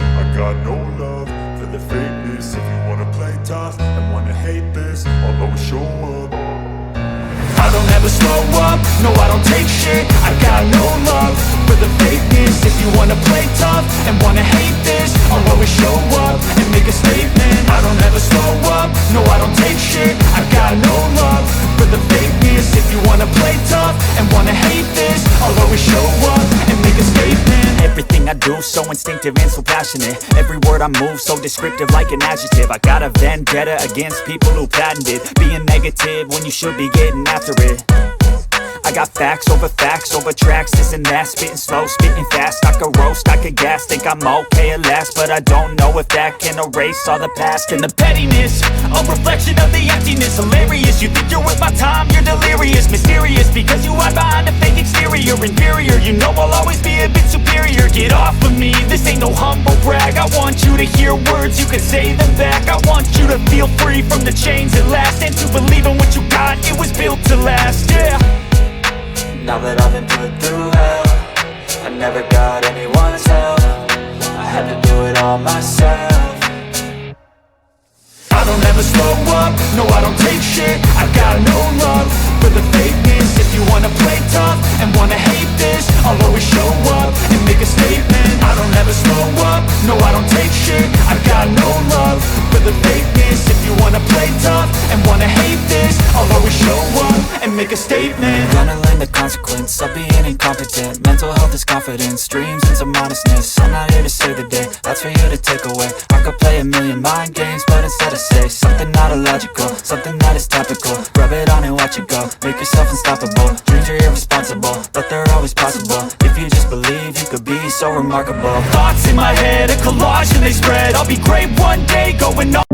I got no love for the fakeness. If you wanna play tough and wanna hate this, I'll always show up. I don't ever slow up, no I don't take shit. I got no love for the fakeness. If you wanna play tough and wanna hate this, I'll always show up and make a statement. I don't ever slow up, no I don't take shit. I got no love for the fakeness. If you wanna play tough and wanna hate this, I'll always show up and make a statement. Everything I do so instinctive and so passionate. Every word I move so descriptive like an adjective. I got a vendetta against people who patented being negative when you should be getting after it. I got facts over tracks, this and that. Spitting slow, spitting fast. I could roast, I could gas. Think I'm okay at last, but I don't know if that can erase all the past. And the pettiness, a reflection of the emptiness. Hilarious, you think you're worth my time, you're delirious. Mysterious, because you hide behind a fake exterior. Inferior, you know I'll always be a bit superior. Get off of me, this ain't no humble brag. I want you to hear words, you can say them back. I want you to feel free from the chains at last, and to believe in what you got, it was built to last, yeah. Now that I've been put through hell, I never got anyone's help. I had to do it all myself. I don't ever slow up, no I don't take shit. I got no love for the fakeness. If you wanna play tough and wanna hate this, I'll always show up and make a statement. I don't ever slow up, no I don't take shit. I got no love for the fakeness. If you wanna play tough and wanna hate this, I'll always show up and make a statement. Gonna learn the consequence of being incompetent. Mental health is confidence, dreams and some modestness. I'm not here to save the day, that's for you to take away. I could play a million mind games, but instead I say something not illogical, something that is topical. Rub it on and watch it go, make yourself unstoppable. Dreams are irresponsible, but they're always possible. If you just believe, you could be so remarkable. Thoughts in my head, a collage and they spread. I'll be great one day, going on.